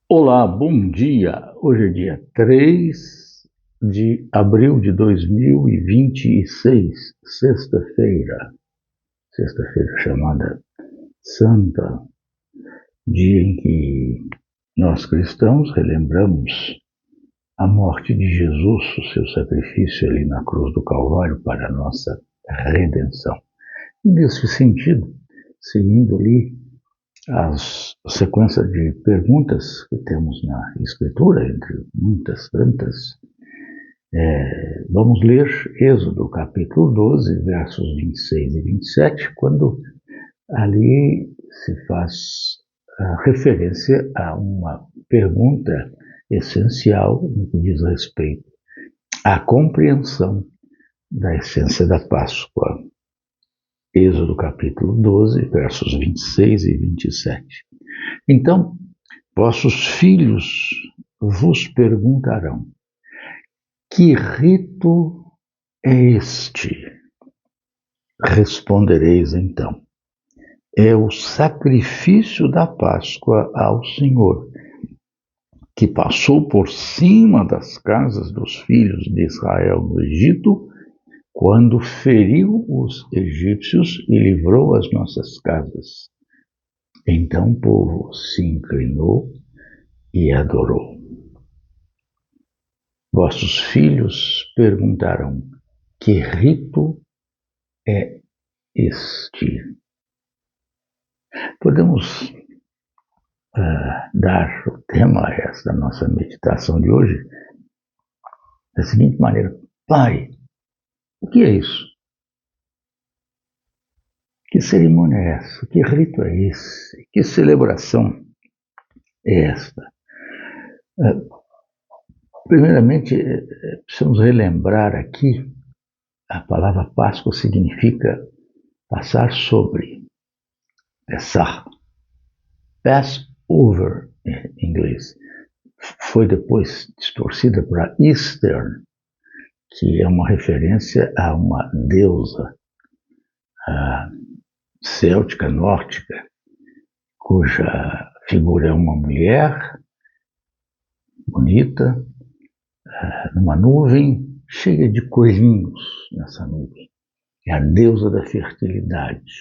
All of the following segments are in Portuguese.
Olá, bom dia. Hoje é dia 3 de abril de 2026, sexta-feira. Sexta-feira chamada Santa, dia em que nós cristãos relembramos a morte de Jesus, o seu sacrifício ali na cruz do Calvário para a nossa redenção. E nesse sentido, seguindo ali a sequência de perguntas que temos na Escritura, entre muitas tantas, vamos ler Êxodo capítulo 12, versos 26 e 27, quando ali se faz referência a uma pergunta essencial no que diz respeito à compreensão da essência da Páscoa. Êxodo capítulo 12, versos 26 e 27. Então, vossos filhos vos perguntarão: que rito é este? Respondereis então: é o sacrifício da Páscoa ao Senhor, que passou por cima das casas dos filhos de Israel no Egito, quando feriu os egípcios e livrou as nossas casas. Então o povo se inclinou e adorou. Vossos filhos perguntarão: que rito é este? Podemos dar o tema a esta nossa meditação de hoje da seguinte maneira: Pai, o que é isso? Que cerimônia é essa? Que rito é esse? Que celebração é esta? Primeiramente, precisamos relembrar aqui, a palavra Páscoa significa passar sobre, passar, pass over em inglês. Foi depois distorcida para Easter, que é uma referência a uma deusa céltica, nórdica, cuja figura é uma mulher bonita, numa nuvem cheia de coelhinhos nessa nuvem. É a deusa da fertilidade.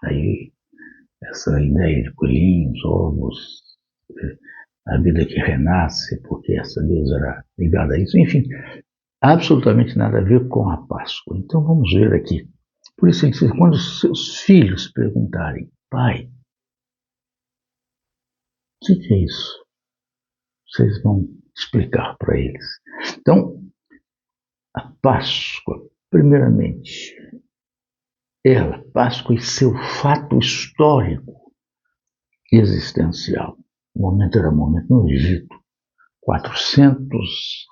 Aí, essa ideia de coelhinhos, ovos, a vida que renasce, porque essa deusa era ligada a isso. Enfim, absolutamente nada a ver com a Páscoa. Então vamos ver aqui. Por isso, quando seus filhos perguntarem: pai, o que é isso? Vocês vão explicar para eles. Então, a Páscoa, primeiramente, ela, Páscoa e seu fato histórico existencial. O momento era um momento no Egito,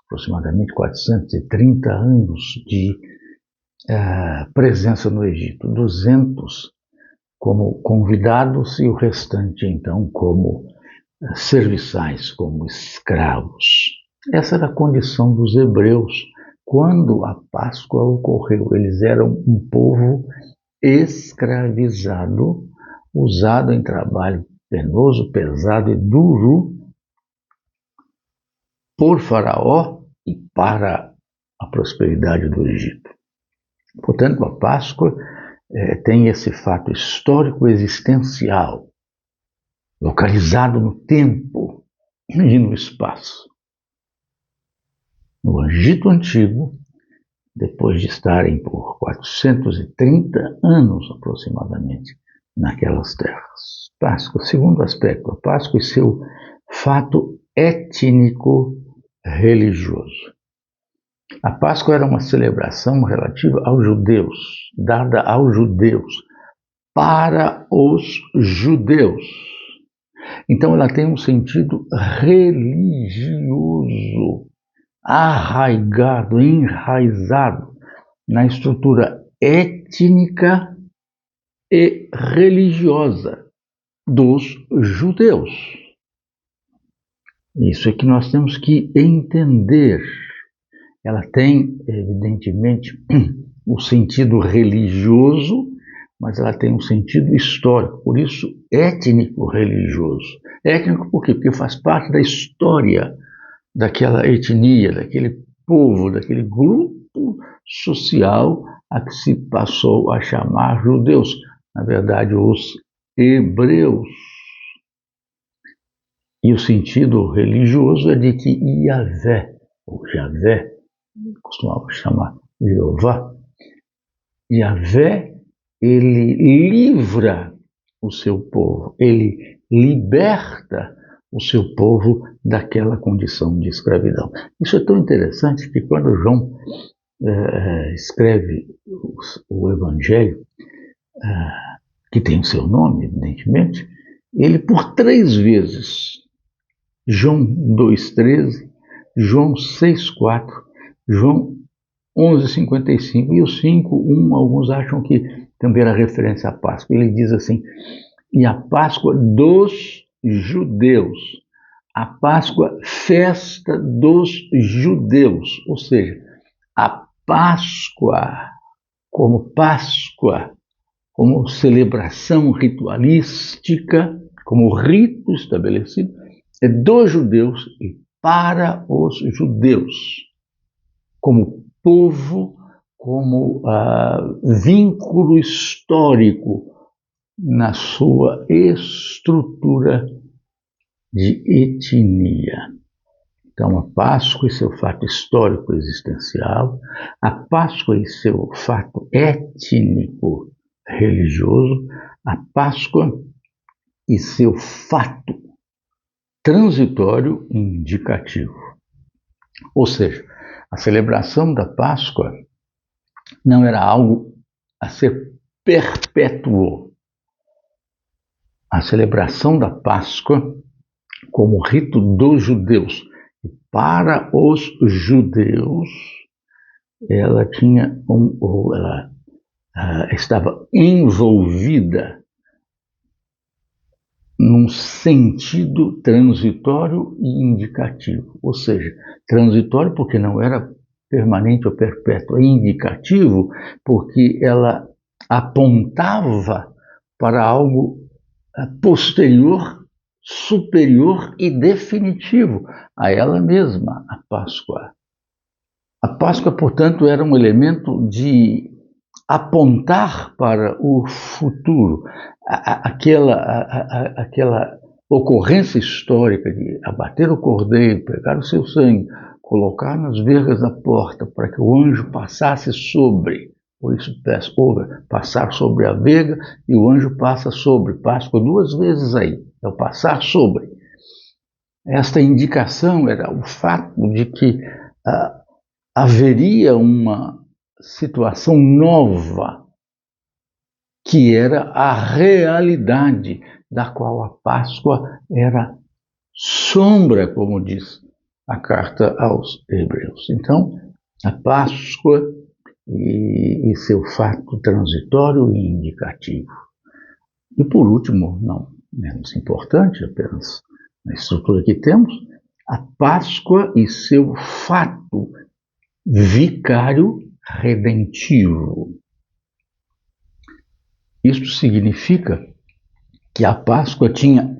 aproximadamente 430 anos de presença no Egito, 200 como convidados e o restante, então, como serviçais, como escravos. Essa era a condição dos hebreus quando a Páscoa ocorreu. Eles eram um povo escravizado, usado em trabalho penoso, pesado e duro por Faraó e para a prosperidade do Egito. Portanto, a Páscoa tem esse fato histórico existencial, localizado no tempo e no espaço. No Egito Antigo, depois de estarem por 430 anos aproximadamente naquelas terras. Páscoa, segundo aspecto, a Páscoa e seu fato étnico-religioso. A Páscoa era uma celebração relativa aos judeus, dada aos judeus, para os judeus. Então ela tem um sentido religioso, arraigado, enraizado na estrutura étnica e religiosa dos judeus. Isso é que nós temos que entender. Ela tem, evidentemente, o sentido religioso, mas ela tem um sentido histórico, por isso étnico-religioso. Étnico por quê? Porque faz parte da história daquela etnia, daquele povo, daquele grupo social a que se passou a chamar judeus, na verdade os hebreus. E o sentido religioso é de que Yahvé, ou Javé, costumava chamar Jeová, Yahvé, ele livra o seu povo, ele liberta o seu povo daquela condição de escravidão. Isso é tão interessante que quando João escreve o Evangelho, que tem o seu nome, evidentemente, ele por 3 vezes, João 2,13, João 6,4, João 11,55 e o 5,1, alguns acham que também era referência à Páscoa. Ele diz assim, e a Páscoa dos judeus, a Páscoa, festa dos judeus, ou seja, a Páscoa, como celebração ritualística, como rito estabelecido, é dos judeus e para os judeus, como povo, como vínculo histórico na sua estrutura de etnia. Então, a Páscoa e seu fato histórico existencial, a Páscoa e seu fato étnico religioso, a Páscoa e seu fato transitório indicativo. Ou seja, a celebração da Páscoa não era algo a ser perpétuo. A celebração da Páscoa, como rito dos judeus, para os judeus, ela tinha ela estava envolvida num sentido transitório e indicativo, ou seja, transitório porque não era permanente ou perpétuo, é indicativo porque ela apontava para algo posterior, superior e definitivo a ela mesma, a Páscoa. A Páscoa, portanto, era um elemento de apontar para o futuro, aquela ocorrência histórica de abater o cordeiro, pegar o seu sangue, colocar nas vergas da porta para que o anjo passasse sobre, por isso Passover, passar sobre a verga e o anjo passa sobre, Páscoa 2 vezes aí, é o passar sobre. Esta indicação era o fato de que haveria uma situação nova, que era a realidade da qual a Páscoa era sombra, como diz a carta aos Hebreus. Então, a Páscoa e seu fato transitório e indicativo. E por último, não menos importante, apenas na estrutura que temos, a Páscoa e seu fato vicário redentivo. Isto significa que a Páscoa tinha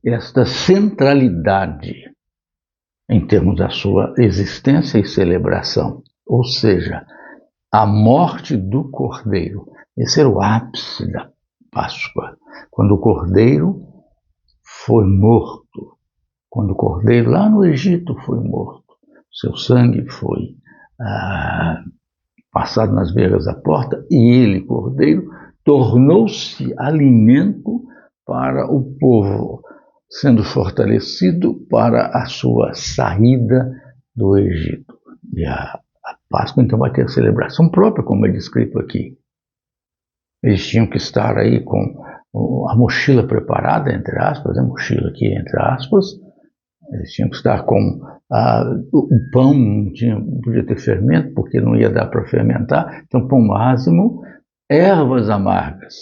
esta centralidade em termos da sua existência e celebração, ou seja, a morte do Cordeiro. Esse era o ápice da Páscoa, quando o Cordeiro foi morto, quando o Cordeiro lá no Egito foi morto, seu sangue foi passado nas vergas da porta e ele, Cordeiro, tornou-se alimento para o povo, sendo fortalecido para a sua saída do Egito. E a Páscoa, então, vai ter a celebração própria, como é descrito aqui. Eles tinham que estar aí com a mochila preparada, entre aspas, a mochila aqui, entre aspas. Eles tinham que estar com o pão, não podia ter fermento, porque não ia dar para fermentar. Então, pão ázimo, ervas amargas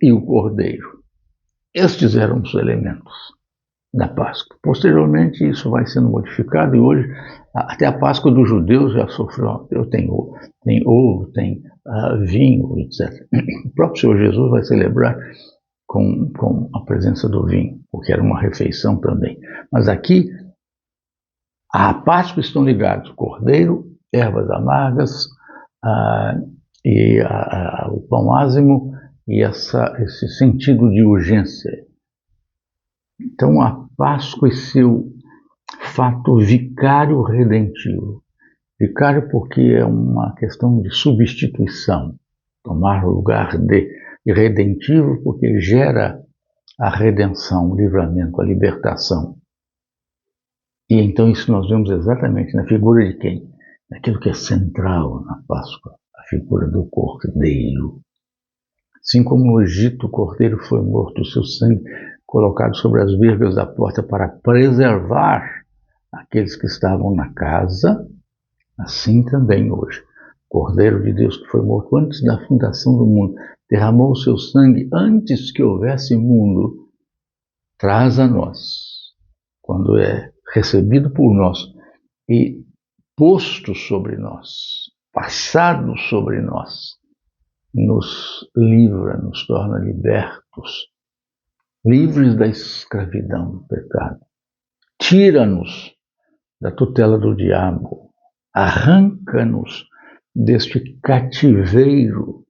e o cordeiro. Estes eram os elementos. da Páscoa. Posteriormente, isso vai sendo modificado e hoje, até a Páscoa dos judeus já sofreu. Tem ovo, tem vinho, etc. O próprio Senhor Jesus vai celebrar com a presença do vinho, porque era uma refeição também. Mas aqui, à Páscoa estão ligados cordeiro, ervas amargas e o pão ázimo e esse sentido de urgência. Então, a Páscoa é seu fato vicário redentivo. Vicário porque é uma questão de substituição, tomar o lugar de, e redentivo porque gera a redenção, o livramento, a libertação. E então isso nós vemos exatamente na figura de quem? Naquilo que é central na Páscoa, a figura do cordeiro. Assim como no Egito o cordeiro foi morto, o seu sangue colocado sobre as vergas da porta para preservar aqueles que estavam na casa, assim também hoje. O Cordeiro de Deus que foi morto antes da fundação do mundo, derramou o seu sangue antes que houvesse mundo, traz a nós, quando é recebido por nós e posto sobre nós, passado sobre nós, nos livra, nos torna libertos, livres da escravidão do pecado. Tira-nos da tutela do diabo, arranca-nos deste cativeiro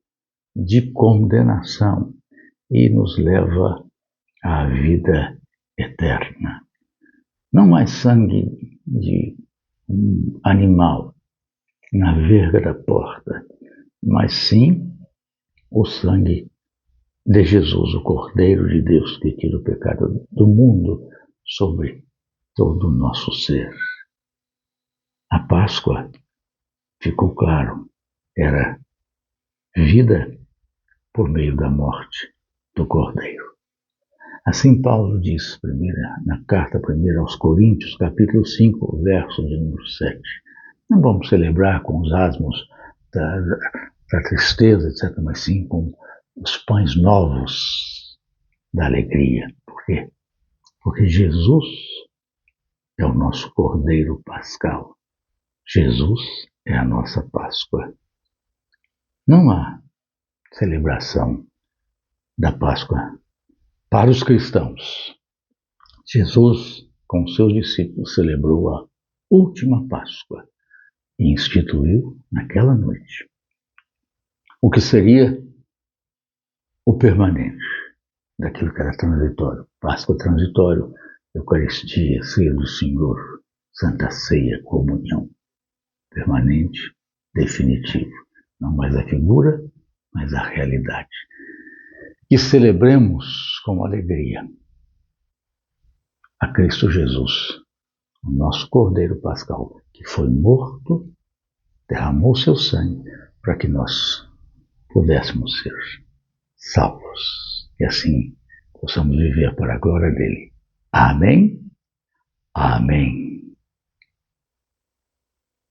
de condenação e nos leva à vida eterna. Não mais sangue de um animal na verga da porta, mas sim o sangue de Jesus, o Cordeiro de Deus que tira o pecado do mundo sobre todo o nosso ser. A Páscoa, ficou claro, era vida por meio da morte do Cordeiro. Assim Paulo diz na carta 1 aos Coríntios, capítulo 5, verso de número 7. Não vamos celebrar com os asmos da tristeza, etc., mas sim com os pães novos da alegria. Por quê? Porque Jesus é o nosso Cordeiro Pascal. Jesus é a nossa Páscoa. Não há celebração da Páscoa para os cristãos. Jesus, com seus discípulos, celebrou a última Páscoa e instituiu naquela noite o que seria o permanente daquilo que era transitório. Páscoa transitório, Eucaristia, Ceia do Senhor, Santa Ceia, comunhão. Permanente, definitivo. Não mais a figura, mas a realidade. E celebremos com alegria a Cristo Jesus, o nosso Cordeiro Pascal, que foi morto, derramou seu sangue para que nós pudéssemos ser salvos. E assim possamos viver para a glória dele. Amém? Amém.